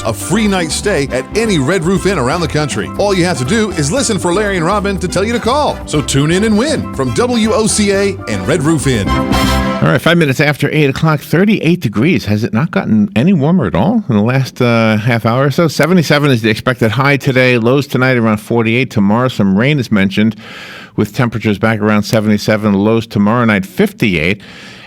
a free night stay at any Red Roof Inn around the country. All you have to do is listen for Larry and Robin to tell you to call. So tune in and win from WOCA and Red Roof Inn. All right, 5 minutes after 8 o'clock, 38 degrees. Has it not gotten any warmer at all in the last half hour or so? 77 is the expected high today. Lows tonight around 48. Tomorrow, some rain is mentioned with temperatures back around 77. Lows tomorrow night, 58.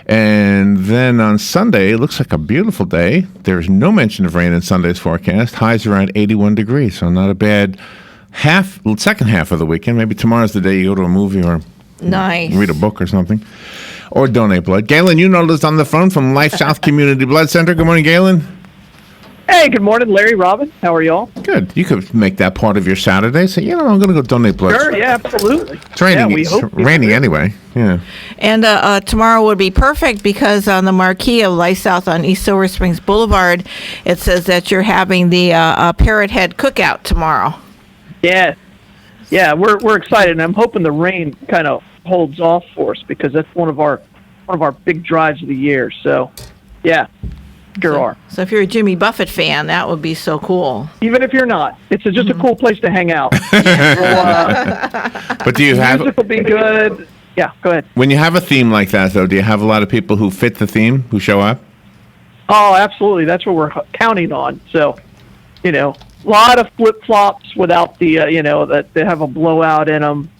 And then on Sunday, it looks like a beautiful day. There's no mention of rain in Sunday's forecast. Highs around 81 degrees, so not a bad second half of the weekend. Maybe tomorrow's the day you go to a movie or read a book or something. Or donate blood. Galen, Unold is on the phone from LifeSouth Community Blood Center. Good morning, Galen. Hey, good morning, Larry, Robin. How are y'all? Good. You could make that part of your Saturday. Say, I'm going to go donate blood. Sure, yeah, absolutely. It's raining, raining anyway. Yeah. And tomorrow would be perfect because on the marquee of LifeSouth on East Silver Springs Boulevard, it says that you're having the Parrot Head Cookout tomorrow. Yeah, we're excited, and I'm hoping the rain kind of holds off for us because that's one of our big drives of the year. So, yeah, sure are. So if you're a Jimmy Buffett fan, that would be so cool. Even if you're not, it's just a cool place to hang out. But do you have? Music will be good. Yeah, go ahead. When you have a theme like that, though, do you have a lot of people who fit the theme who show up? Oh, absolutely. That's what we're counting on. So, a lot of flip flops without the that they have a blowout in them.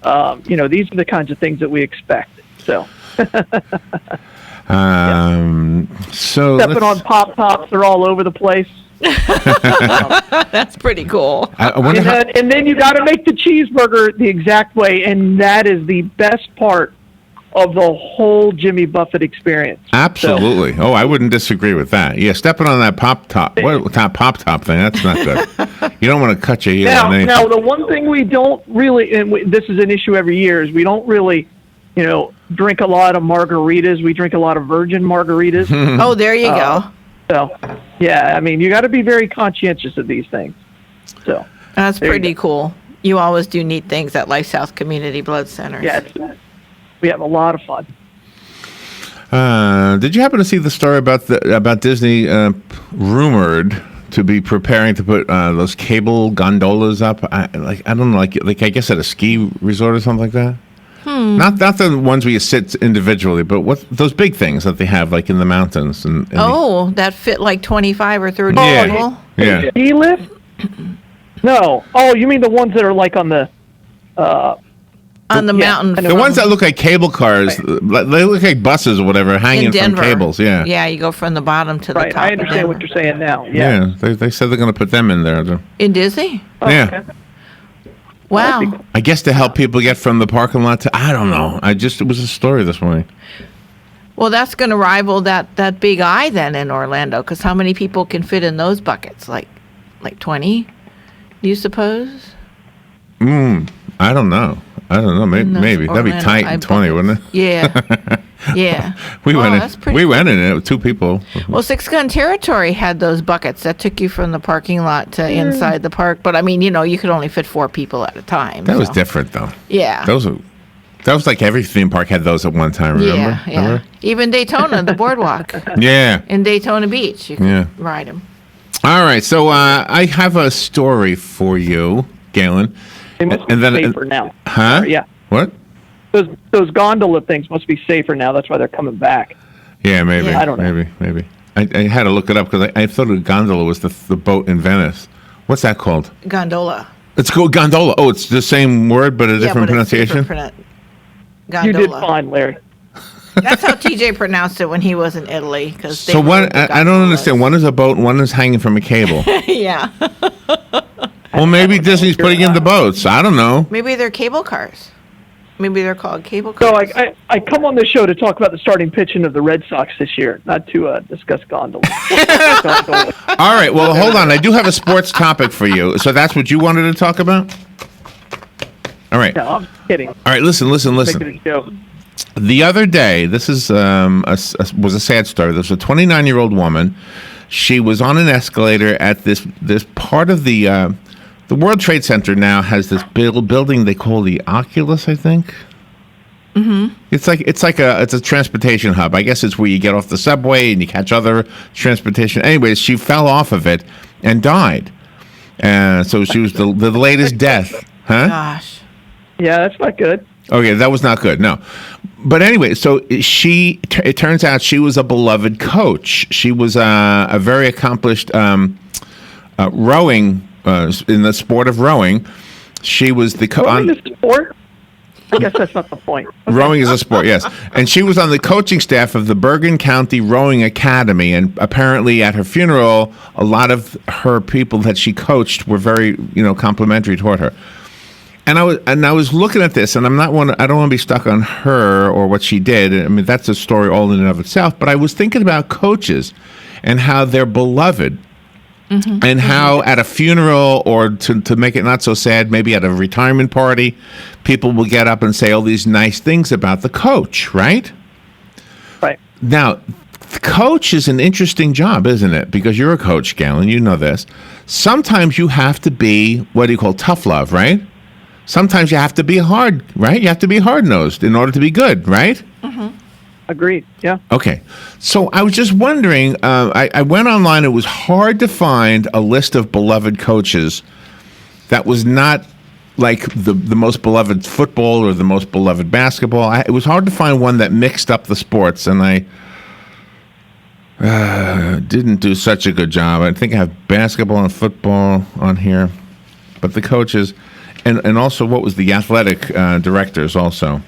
These are the kinds of things that we expect. So, so stepping on pop tops, they're all over the place. That's pretty cool. And then you got to make the cheeseburger the exact way, and that is the best part of the whole Jimmy Buffett experience. Absolutely. So, I wouldn't disagree with that. Yeah, stepping on that pop top thing, that's not good. You don't want to cut your heel on anything. Now, the one thing we don't really, and this is an issue every year, is we don't really, drink a lot of margaritas. We drink a lot of virgin margaritas. Oh, there you go. So, yeah, you got to be very conscientious of these things. So that's pretty cool. You always do neat things at LifeSouth Community Blood Center. Yeah, we have a lot of fun. Did you happen to see the story about Disney rumored to be preparing to put those cable gondolas up? I don't know, like I guess at a ski resort or something like that. Not the ones where you sit individually, but what those big things that they have like in the mountains and that fit like 25 or 30 people. Yeah. Ski lift? No. Oh, you mean the ones that are like on the mountain. The ones that look like cable cars, they look like buses or whatever, hanging from cables. Yeah. Yeah, you go from the bottom to the top. I understand what you're saying now. Yeah. They said they're going to put them in there. In Disney? Oh, yeah. Okay. Wow. I guess to help people get from the parking lot to, I don't know. It was a story this morning. Well, that's going to rival that big eye then in Orlando, because how many people can fit in those buckets? Like 20, do you suppose? I don't know. Maybe. That'd be tight in 20, wouldn't it? Yeah. Yeah. We went in it with 2 people. Well, Six Gun Territory had those buckets that took you from the parking lot to inside the park. But, you could only fit 4 people at a time. That was different, though. Yeah. That was like every theme park had those at one time, remember? Yeah. Remember? Even Daytona, the boardwalk. Yeah. In Daytona Beach, you could ride them. All right. So I have a story for you, Galen. They must be safer now. Huh? Yeah. What? Those gondola things must be safer now. That's why they're coming back. Yeah, maybe. Yeah. I don't know. Maybe. I had to look it up because I thought a gondola was the boat in Venice. What's that called? Gondola. It's called gondola. Oh, it's the same word but a different pronunciation? Gondola. You did fine, Larry. That's how TJ pronounced it when he was in Italy. So what? I don't understand. One is a boat and one is hanging from a cable. Yeah. Well, maybe Disney's putting in the boats. I don't know. Maybe they're cable cars. Maybe they're called cable cars. So I come on the show to talk about the starting pitching of the Red Sox this year, not to discuss gondolas. All right. Well, hold on. I do have a sports topic for you. So that's what you wanted to talk about? All right. No, I'm kidding. All right. Listen. Making a joke. The other day, this is was a sad story. There was a 29-year-old woman. She was on an escalator at this part of the World Trade Center. Now has this building they call the Oculus, I think. Mm-hmm. It's a transportation hub. I guess it's where you get off the subway and you catch other transportation. Anyways, she fell off of it and died. So she was the latest death. Huh? Gosh. Yeah, that's not good. Okay, that was not good. No. But anyway, so it turns out she was a beloved coach. She was a very accomplished rowing, in the sport of rowing. She was the Rowing is a sport? I guess that's not the point. Okay. Rowing is a sport, yes. And she was on the coaching staff of the Bergen County Rowing Academy. And apparently at her funeral, a lot of her people that she coached were very, complimentary toward her. And I was looking at this, and I don't want to be stuck on her or what she did. I mean, that's a story all in and of itself. But I was thinking about coaches and how they're beloved. Mm-hmm. And how at a funeral, or to make it not so sad, maybe at a retirement party, people will get up and say all these nice things about the coach, right? Right. Now, coach is an interesting job, isn't it? Because you're a coach, Galen, you know this. Sometimes you have to be, what do you call, tough love, right? Sometimes you have to be hard, right? You have to be hard-nosed in order to be good, right? Mm-hmm. Agreed, yeah. Okay. So I was just wondering, I went online. It was hard to find a list of beloved coaches that was not like the most beloved football or the most beloved basketball. It was hard to find one that mixed up the sports, and I didn't do such a good job. I think I have basketball and football on here, but the coaches, and also what was the athletic directors also.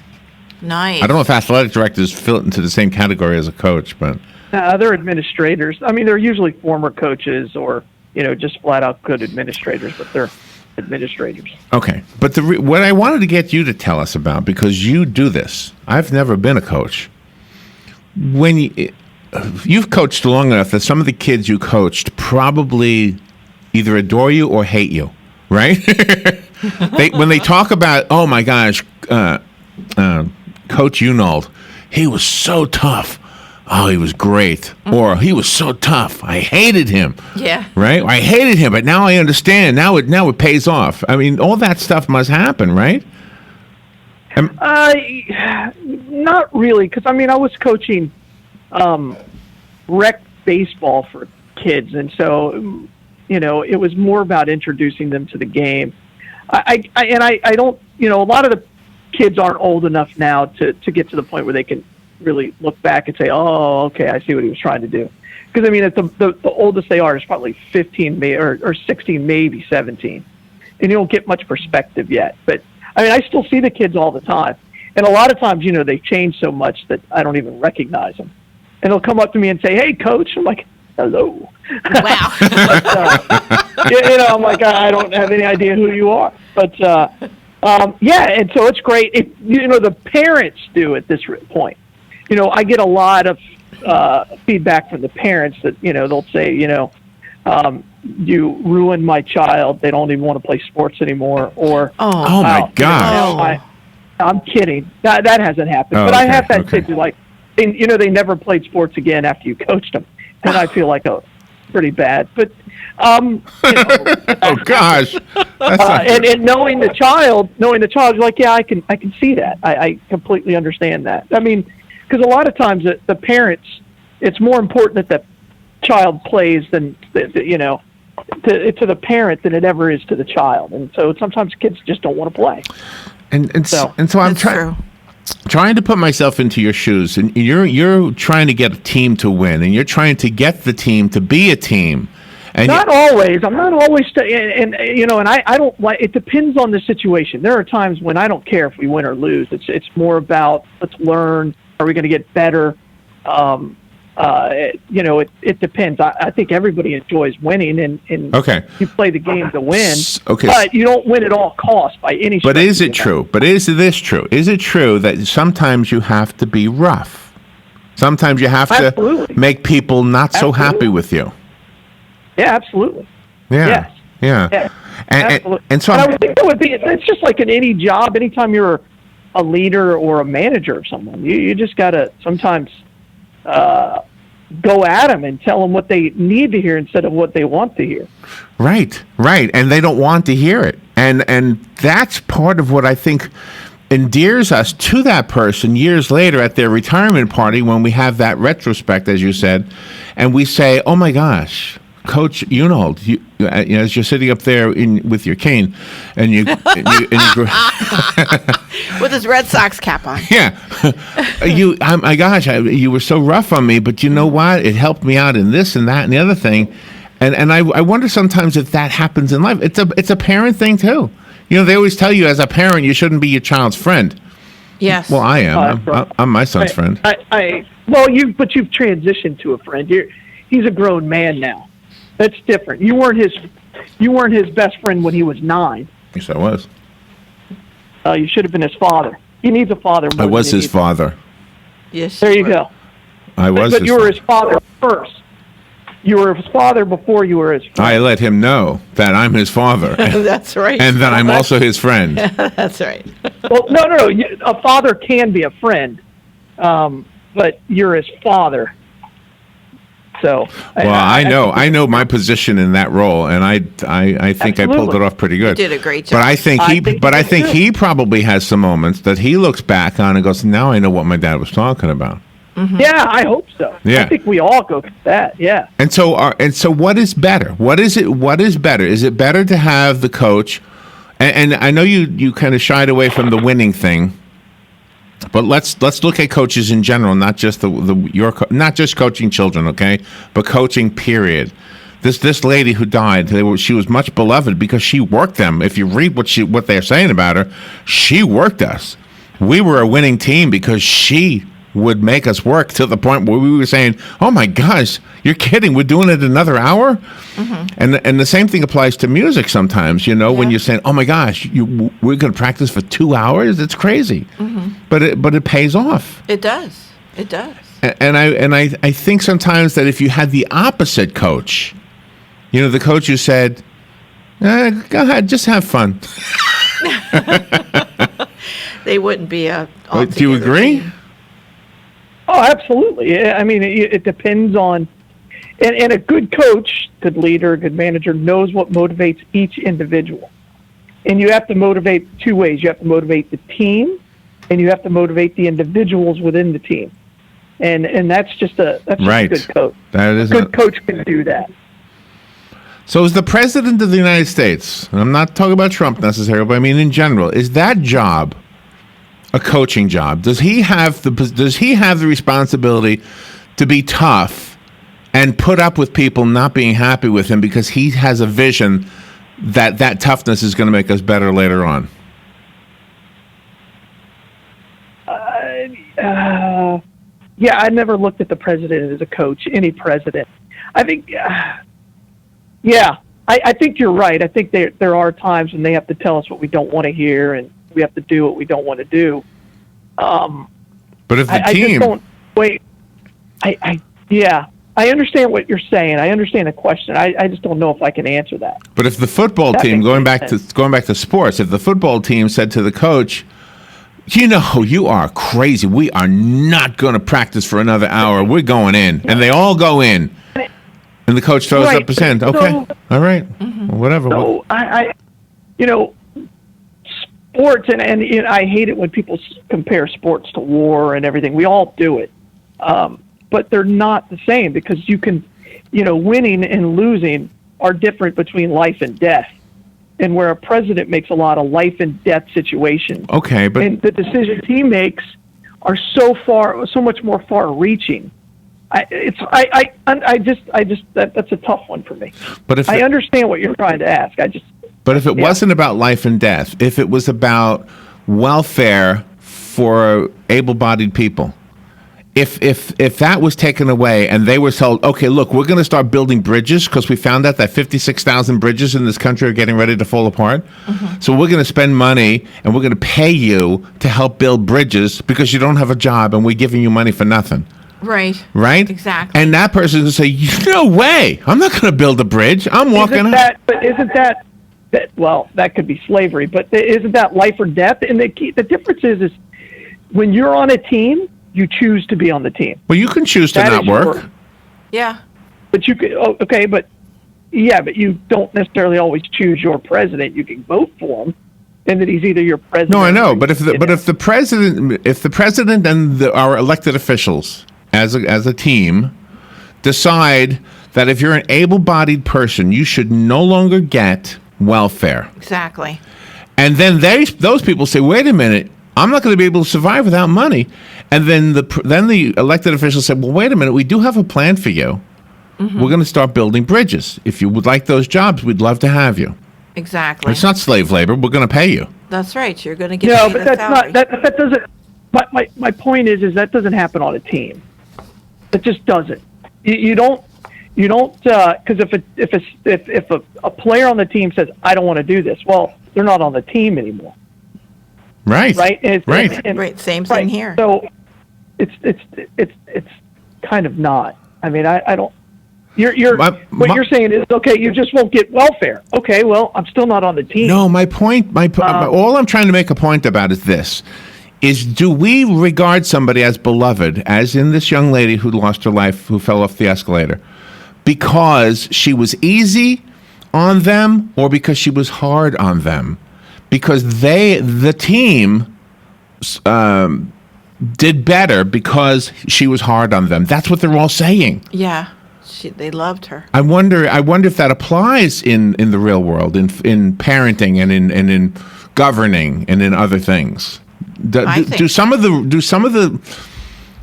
Nice. I don't know if athletic directors fit into the same category as a coach, but they're administrators. I mean, they're usually former coaches or just flat out good administrators, but they're administrators. Okay, but what I wanted to get you to tell us about, because you do this. I've never been a coach. When you've coached long enough that some of the kids you coached probably either adore you or hate you, right? When they talk about, oh my gosh, Coach Unold, he was so tough. Oh, he was great. Or he was so tough. I hated him. Yeah. Right? I hated him, but now I understand. Now it pays off. I mean, all that stuff must happen, right? Not really, because I was coaching rec baseball for kids, and so it was more about introducing them to the game. I don't, a lot of the kids aren't old enough now to get to the point where they can really look back and say, oh, okay, I see what he was trying to do. Because, at the oldest they are is probably 15 or 16, maybe 17. And you don't get much perspective yet. But, I still see the kids all the time. And a lot of times, they change so much that I don't even recognize them. And they'll come up to me and say, hey, coach. I'm like, hello. Wow. But, I'm like, I don't have any idea who you are. But, and so it's great. The parents do at this point. I get a lot of feedback from the parents that, they'll say, you ruined my child. They don't even want to play sports anymore. Or, oh my gosh. I'm kidding. That hasn't happened. But I have had kids who they never played sports again after you coached them. And I feel like pretty bad. But, oh gosh. And knowing the child, you're like, yeah, I can see that. I completely understand that. Because a lot of times the parents, it's more important that the child plays than to the parent than it ever is to the child. And so sometimes kids just don't want to play. And so I'm trying to put myself into your shoes, and you're trying to get a team to win, and you're trying to get the team to be a team. And not always. I'm not always, and I don't like. It depends on the situation. There are times when I don't care if we win or lose. It's more about, let's learn. Are we going to get better? It depends. I think everybody enjoys winning, and you play the game to win. Okay, but you don't win at all costs by any. But is it true? But is this true? Is it true that sometimes you have to be rough? Sometimes you have to make people not so happy with you. Yeah, absolutely. Yeah. Yes. Yeah. Yes. And so I would think that would be. It's just like in any job. Anytime you're a leader or a manager of someone, you just got to sometimes go at them and tell them what they need to hear instead of what they want to hear. Right. And they don't want to hear it. And that's part of what I think endears us to that person years later at their retirement party when we have that retrospect, as you said, and we say, oh my gosh, Coach Unold, as you're sitting up there with your cane, and you with his Red Sox cap on. Yeah, my gosh, you were so rough on me, but you know what? It helped me out in this and that and the other thing, and I wonder sometimes if that happens in life. It's a parent thing too. They always tell you as a parent you shouldn't be your child's friend. Yes. Well, I am. I'm my son's friend. But you've transitioned to a friend. He's a grown man now. That's different. You weren't his best friend when he was 9. Yes, I was. You should have been his father. He needs a father. I was his father. Yes. There you go. I was. But you were his father first. You were his father before you were his friend. I let him know that I'm his father. That's right. And that I'm also his friend. That's right. Well, no. A father can be a friend, but you're his father. So. Well, I know my position in that role, and I think Absolutely. I pulled it off pretty good. You did a great job. But I think he probably has some moments that he looks back on and goes, "Now I know what my dad was talking about." Mm-hmm. Yeah, I hope so. Yeah. I think we all go through that. Yeah. And so what is better? What is better? Is it better to have the coach? And I know you kind of shied away from the winning thing, but let's look at coaches in general, not just not just coaching children, okay, but coaching period. This lady who died, she was much beloved because she worked them. If you read what they're saying about her, she worked us. We were a winning team because she would make us work to the point where we were saying, "Oh my gosh, you're kidding? We're doing it another hour." Mm-hmm. And the same thing applies to music sometimes. When you're saying, "Oh my gosh, we're going to practice for 2 hours." It's crazy, but it pays off. It does. It does. And I think sometimes that if you had the opposite coach, the coach who said, "Go ahead, just have fun." They wouldn't be a. Do you agree? Team. Oh, absolutely. I mean, it depends on, and a good coach, good leader, good manager knows what motivates each individual. And you have to motivate 2 ways. You have to motivate the team, and you have to motivate the individuals within the team. And that's just a good coach. That is a good coach can do that. So is the president of the United States, and I'm not talking about Trump necessarily, but I mean in general, is that job a coaching job? Does he have the responsibility to be tough and put up with people not being happy with him because he has a vision that toughness is going to make us better later on? Yeah, I never looked at the president as a coach, any president. I think, I think you're right. I think there are times when they have to tell us what we don't want to hear, and we have to do what we don't want to do. But if the team, I just don't wait. I understand what you're saying. I understand the question. I just don't know if I can answer that. But if the football team, going back to sports, if the football team said to the coach, "You are crazy. We are not going to practice for another hour. We're going in," and they all go in, and the coach throws up his hand. Okay, all right, well, whatever. So sports, and I hate it when people compare sports to war and everything. We all do it. But they're not the same because you can, winning and losing are different between life and death. And where a president makes a lot of life and death situations. Okay, but and the decisions he makes are so much more far reaching. That's a tough one for me. But I understand what you're trying to ask. But if it wasn't about life and death, if it was about welfare for able-bodied people, if that was taken away and they were told, okay, look, we're going to start building bridges because we found out that 56,000 bridges in this country are getting ready to fall apart. Mm-hmm. So we're going to spend money and we're going to pay you to help build bridges because you don't have a job and we're giving you money for nothing. Right. Right? Exactly. And that person would say, no way. I'm not going to build a bridge. I'm walking out. Isn't that well, that could be slavery, but isn't that life or death? And the difference is when you're on a team, you choose to be on the team. Well, you can choose to not work. Yeah. But you could, but you don't necessarily always choose your president. You can vote for him, and that he's either your president. No, I know, but if the president and our elected officials as a team decide that if you're an able-bodied person, you should no longer get welfare. Exactly. And then those people say, wait a minute, I'm not going to be able to survive without money. And then the elected officials said, well, wait a minute, we do have a plan for you. Mm-hmm. We're going to start building bridges. If you would like those jobs, we'd love to have you. Exactly. It's not slave labor. We're going to pay you. That's right. You're going to get No, paid but a that's salary. not that doesn't. My point is that doesn't happen on a team. It just doesn't. You don't because if a player on the team says I don't want to do this, well, they're not on the team anymore. Right. Right. Right. Same thing here. So it's kind of not. I mean, I don't. What you're saying is okay. You just won't get welfare. Okay. Well, I'm still not on the team. No, my point. All I'm trying to make a point about is this: is do we regard somebody as beloved, as in this young lady who lost her life, who fell off the escalator, because she was easy on them, or because she was hard on them? Because the team did better because she was hard on them. That's what they're all saying. Yeah. They loved her. I wonder if that applies in the real world, in parenting and in governing and in other things. Do some of the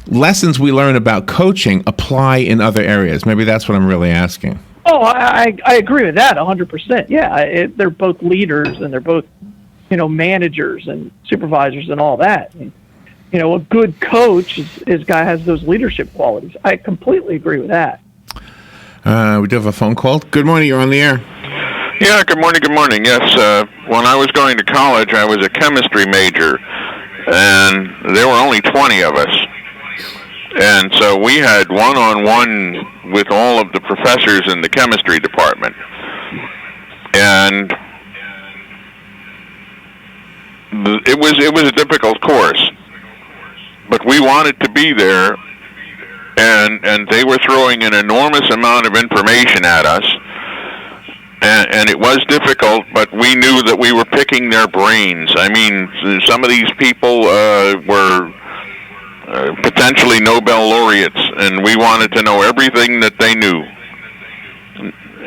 lessons we learn about coaching apply in other areas? Maybe that's what I'm really asking. Oh, I agree with that 100%. Yeah, they're both leaders and they're both managers and supervisors and all that. And, a good coach is guy has those leadership qualities. I completely agree with that. We do have a phone call. Good morning. You're on the air. Yeah, good morning. Yes, when I was going to college, I was a chemistry major, and there were only 20 of us. And so we had one-on-one with all of the professors in the chemistry department. And it was a difficult course, but we wanted to be there. And they were throwing an enormous amount of information at us, and it was difficult, but we knew that we were picking their brains. I mean, some of these people were potentially Nobel laureates, and we wanted to know everything that they knew.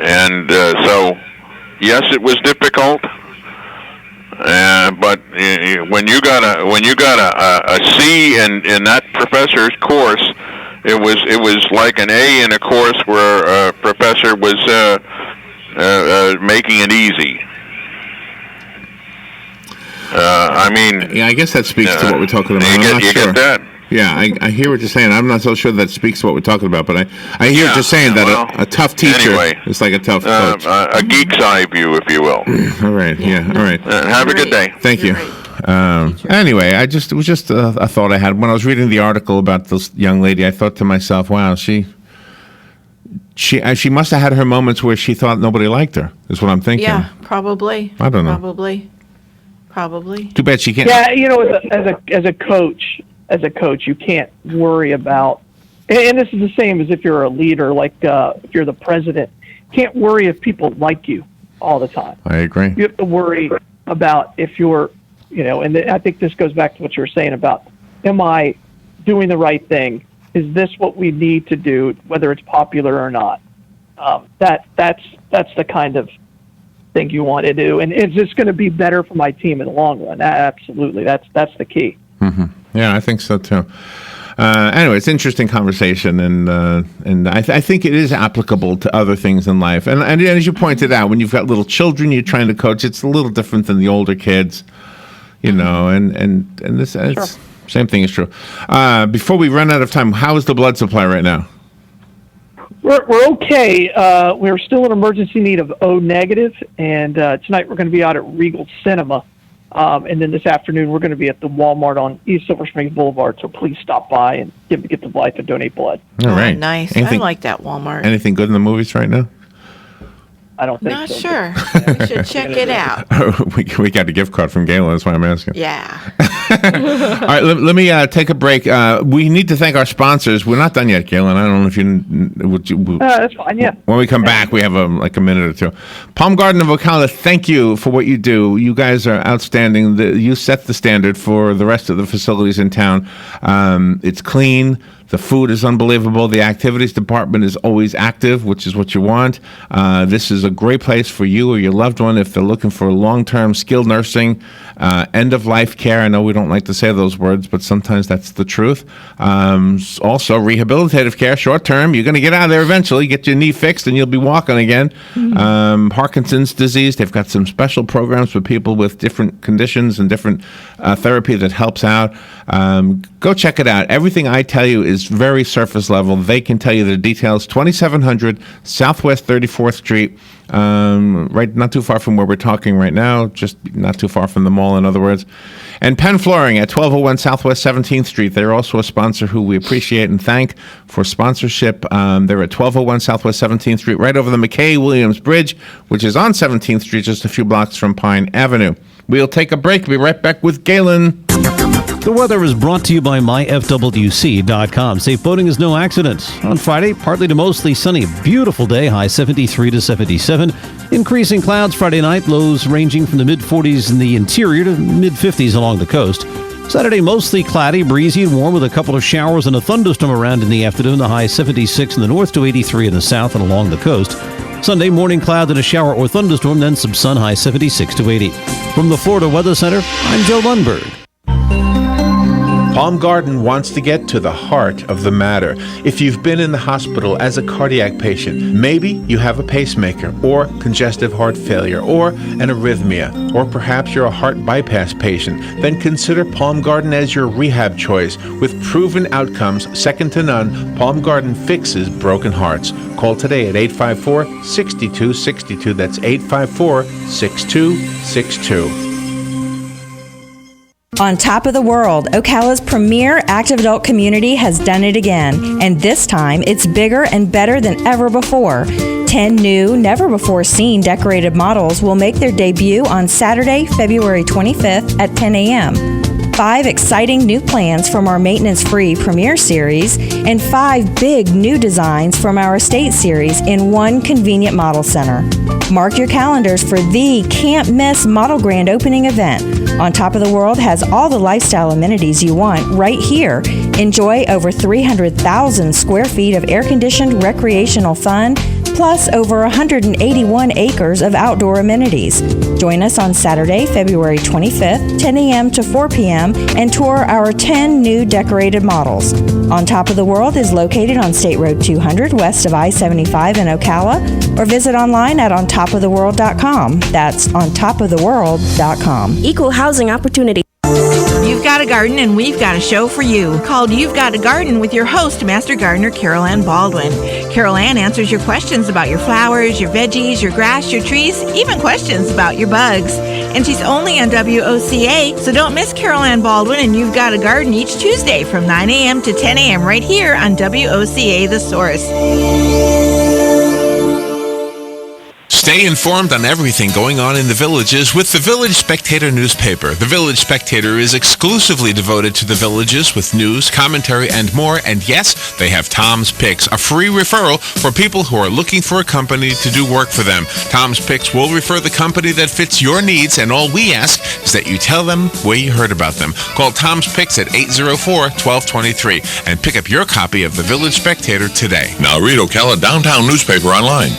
And so, yes, it was difficult, but when you got a C in that professor's course, it was like an A in a course where a professor was making it easy. I mean, yeah, I guess that speaks to what we're talking about. You get that? Yeah, I hear what you're saying. I'm not so sure that speaks to what we're talking about, but I hear what you're saying, that a tough teacher is like a tough coach. A geek's eye view, if you will. All right, yeah, all right. Have a good day. Thank you. Anyway, it was just a thought I had when I was reading the article about this young lady. I thought to myself, "Wow, she must have had her moments where she thought nobody liked her." Is what I'm thinking. Yeah, probably. I don't know. Probably. Too bad she can't. Yeah, as a coach, you can't worry about. And this is the same as if you're a leader, like if you're the president. You can't worry if people like you all the time. I agree. You have to worry about if you're. And I think this goes back to what you were saying about, am I doing the right thing? Is this what we need to do, whether it's popular or not? That's the kind of thing you want to do. And is this going to be better for my team in the long run? Absolutely. That's the key. Mm-hmm. Yeah, I think so too. Anyway, it's an interesting conversation, and I think it is applicable to other things in life. And as you pointed out, when you've got little children you're trying to coach, it's a little different than the older kids. And this same thing is true. Before we run out of time, how is the blood supply right now? We're okay. We're still in emergency need of O negative, and tonight we're going to be out at Regal Cinema, and then this afternoon we're going to be at the Walmart on East Silver Springs Boulevard. So please stop by and get the blood to donate blood. All right, nice. I like that Walmart. Anything good in the movies right now? I don't think Not so. sure. We should check it out. We got a gift card from Galen. That's why I'm asking. Yeah. All right, let me take a break. We need to thank our sponsors. We're not done yet, Galen. I don't know if you... that's fine, yeah. When we come back, we have a minute or two. Palm Garden of Ocala, thank you for what you do. You guys are outstanding. You set the standard for the rest of the facilities in town. It's clean. The food is unbelievable. The activities department is always active, which is what you want. This is a great place for you or your loved one if they're looking for long-term skilled nursing, end-of-life care. I know we don't like to say those words, but sometimes that's the truth. Also, rehabilitative care, short-term. You're going to get out of there eventually, get your knee fixed, and you'll be walking again. Parkinson's disease, they've got some special programs for people with different conditions and different therapy that helps out. Go check it out. Everything I tell you is very surface level. They can tell you the details. 2700 Southwest 34th Street, right, not too far from where we're talking right now, just not too far from the mall, in other words. And Penn Flooring at 1201 Southwest 17th Street. They're also a sponsor who we appreciate and thank for sponsorship. They're at 1201 Southwest 17th Street, right over the McKay-Williams Bridge, which is on 17th Street, just a few blocks from Pine Avenue. We'll take a break. Be right back with Galen. The weather is brought to you by myfwc.com. Safe boating is no accident. On Friday, partly to mostly sunny, beautiful day, high 73 to 77. Increasing clouds Friday night, lows ranging from the mid-40s in the interior to mid-50s along the coast. Saturday, mostly cloudy, breezy and warm with a couple of showers and a thunderstorm around in the afternoon, the high 76 in the north to 83 in the south and along the coast. Sunday, morning cloud and a shower or thunderstorm, then some sun, high 76 to 80. From the Florida Weather Center, I'm Joe Lundberg. Palm Garden wants to get to the heart of the matter. If you've been in the hospital as a cardiac patient, maybe you have a pacemaker or congestive heart failure or an arrhythmia, or perhaps you're a heart bypass patient, then consider Palm Garden as your rehab choice. With proven outcomes second to none, Palm Garden fixes broken hearts. Call today at 854-6262. That's 854-6262. On top of the world, Ocala's premier active adult community has done it again, and this time it's bigger and better than ever before. 10 new, never-before-seen decorated models will make their debut on Saturday, February 25th at 10 a.m. 5 exciting new plans from our maintenance-free Premier Series, and 5 big new designs from our Estate Series in one convenient model center. Mark your calendars for the can't-miss model grand opening event. On Top of the World has all the lifestyle amenities you want right here. Enjoy over 300,000 square feet of air-conditioned recreational fun, plus over 181 acres of outdoor amenities. Join us on Saturday, February 25th, 10 a.m. to 4 p.m., and tour our 10 new decorated models. On Top of the World is located on State Road 200 west of I-75 in Ocala, or visit online at ontopoftheworld.com. That's ontopoftheworld.com. Equal housing opportunity. You've got a garden and we've got a show for you called You've Got a Garden with your host, Master Gardener Carol Ann Baldwin. Carol Ann answers your questions about your flowers, your veggies, your grass, your trees, even questions about your bugs. And she's only on WOCA, so don't miss Carol Ann Baldwin and You've Got a Garden each Tuesday from 9 a.m. to 10 a.m. right here on WOCA The Source. Stay informed on everything going on in the villages with the Village Spectator newspaper. The Village Spectator is exclusively devoted to the villages with news, commentary, and more. And yes, they have Tom's Picks, a free referral for people who are looking for a company to do work for them. Tom's Picks will refer the company that fits your needs, and all we ask is that you tell them where you heard about them. Call Tom's Picks at 804-1223 and pick up your copy of the Village Spectator today. Now read Ocala Downtown newspaper online.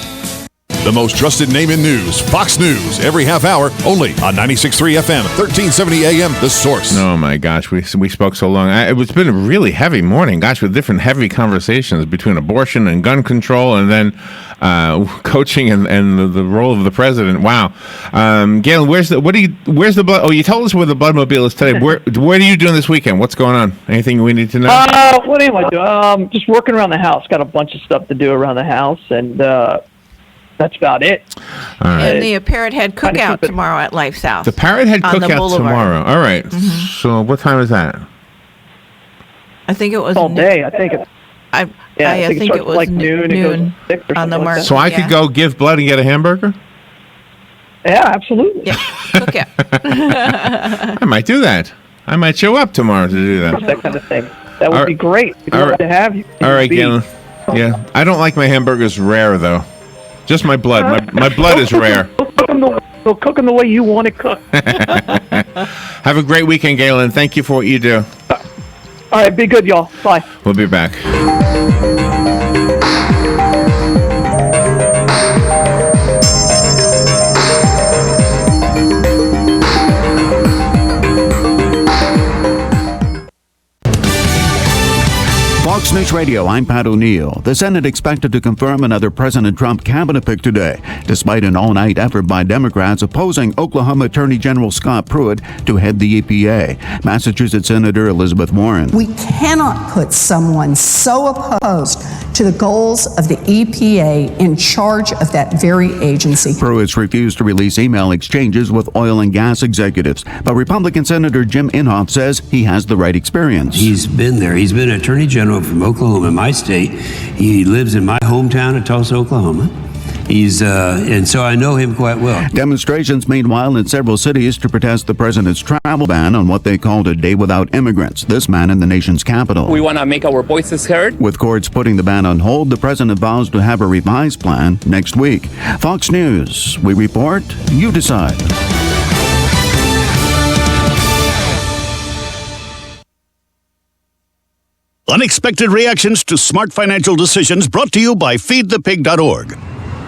The most trusted name in news, Fox News, every half hour, only on 96.3 FM, 1370 AM, The Source. Oh, my gosh, we spoke so long. It's been a really heavy morning, gosh, with different heavy conversations between abortion and gun control and then coaching and the role of the president. Wow. Galen, where's the blood? Oh, you told us where the Bloodmobile is today. What are you doing this weekend? What's going on? Anything we need to know? What am I doing? Just working around the house. Got a bunch of stuff to do around the house, and that's about it. All right. And the Parrot Head Cookout tomorrow at LifeSouth. The Parrot Head Cookout tomorrow. All right. Mm-hmm. So what time is that? I think it was all day. I think it's. I think it was like noon. It goes 6 or on the like mark. So I could go give blood and get a hamburger? Yeah, absolutely. Yeah, cookout. I might do that. I might show up tomorrow to do that. That kind of thing. That would be great. We'd love to have you. All right, Galen. Yeah, I don't like my hamburgers rare though. Just my blood. My blood is rare. They'll cook them the way you want it cooked. Have a great weekend, Galen. Thank you for what you do. All right, be good, y'all. Bye. We'll be back. Fox News Radio, I'm Pat O'Neill. The Senate expected to confirm another President Trump cabinet pick today, despite an all-night effort by Democrats opposing Oklahoma Attorney General Scott Pruitt to head the EPA. Massachusetts Senator Elizabeth Warren. We cannot put someone so opposed to the goals of the EPA in charge of that very agency. Pruitt's refused to release email exchanges with oil and gas executives, but Republican Senator Jim Inhofe says he has the right experience. He's been there. He's been Attorney General from Oklahoma, my state. He lives in my hometown of Tulsa, Oklahoma. And so I know him quite well. Demonstrations, meanwhile, in several cities to protest the president's travel ban on what they called a day without immigrants. This man in the nation's capital. We want to make our voices heard. With courts putting the ban on hold, the president vows to have a revised plan next week. Fox News, we report, you decide. Unexpected reactions to smart financial decisions brought to you by feedthepig.org.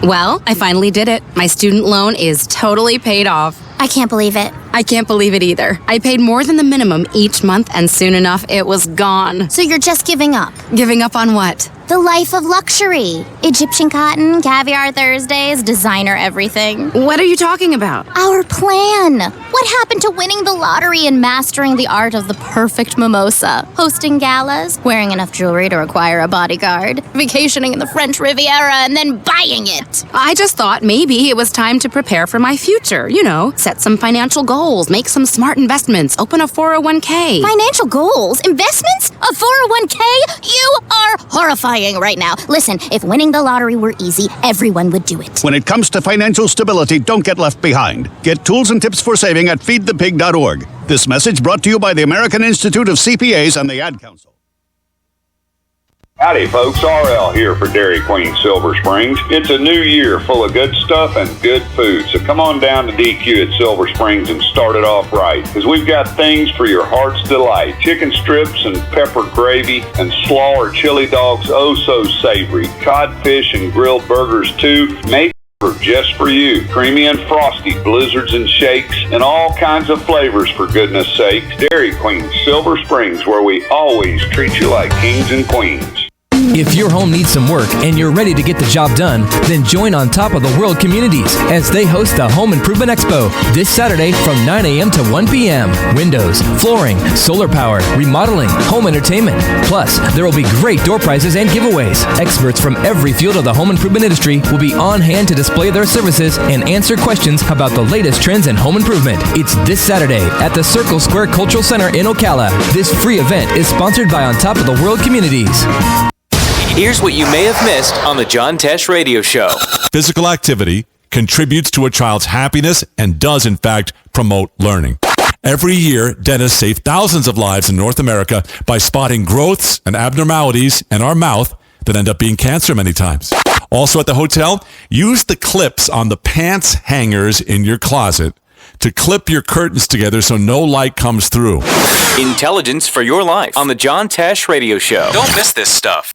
Well, I finally did it. My student loan is totally paid off. I can't believe it. I can't believe it either. I paid more than the minimum each month, and soon enough, it was gone. So you're just giving up? Giving up on what? The life of luxury. Egyptian cotton, caviar Thursdays, designer everything. What are you talking about? Our plan. What happened to winning the lottery and mastering the art of the perfect mimosa? Hosting galas, wearing enough jewelry to require a bodyguard, vacationing in the French Riviera, and then buying it. I just thought maybe it was time to prepare for my future. You know, set some financial goals, make some smart investments, open a 401k. Financial goals? Investments? A 401k? You are horrifying right now. Listen, if winning the lottery were easy, everyone would do it. When it comes to financial stability, don't get left behind. Get tools and tips for saving at feedthepig.org. This message brought to you by the American Institute of CPAs and the Ad Council. Howdy folks, RL here for Dairy Queen Silver Springs. It's a new year full of good stuff and good food, so come on down to DQ at Silver Springs and start it off right, because we've got things for your heart's delight. Chicken strips and pepper gravy and slaw or chili dogs, oh so savory. Codfish and grilled burgers too, made just for you. Creamy and frosty blizzards and shakes and all kinds of flavors, for goodness sakes. Dairy Queen Silver Springs, where we always treat you like kings and queens. If your home needs some work and you're ready to get the job done, then join On Top of the World Communities as they host the Home Improvement Expo this Saturday from 9 a.m. to 1 p.m. Windows, flooring, solar power, remodeling, home entertainment. Plus, there will be great door prizes and giveaways. Experts from every field of the home improvement industry will be on hand to display their services and answer questions about the latest trends in home improvement. It's this Saturday at the Circle Square Cultural Center in Ocala. This free event is sponsored by On Top of the World Communities. Here's what you may have missed on the John Tesh Radio Show. Physical activity contributes to a child's happiness and does, in fact, promote learning. Every year, dentists save thousands of lives in North America by spotting growths and abnormalities in our mouth that end up being cancer many times. Also at the hotel, use the clips on the pants hangers in your closet to clip your curtains together so no light comes through. Intelligence for your life on the John Tesh Radio Show. Don't miss this stuff.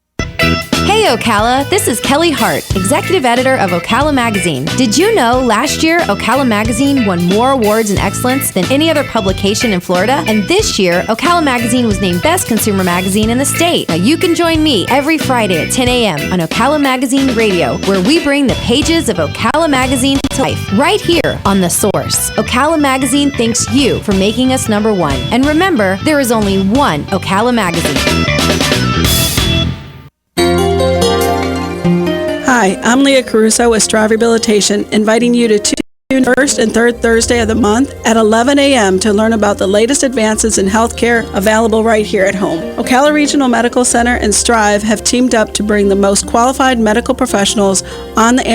Hey Ocala, this is Kelly Hart, Executive Editor of Ocala Magazine. Did you know last year Ocala Magazine won more awards in excellence than any other publication in Florida? And this year, Ocala Magazine was named Best Consumer Magazine in the state. Now you can join me every Friday at 10 a.m. on Ocala Magazine Radio, where we bring the pages of Ocala Magazine to life, right here on The Source. Ocala Magazine thanks you for making us number one. And remember, there is only one Ocala Magazine. Hi, I'm Leah Caruso with Strive Rehabilitation, inviting you to tune first and third Thursday of the month at 11 a.m. to learn about the latest advances in healthcare available right here at home. Ocala Regional Medical Center and Strive have teamed up to bring the most qualified medical professionals on the air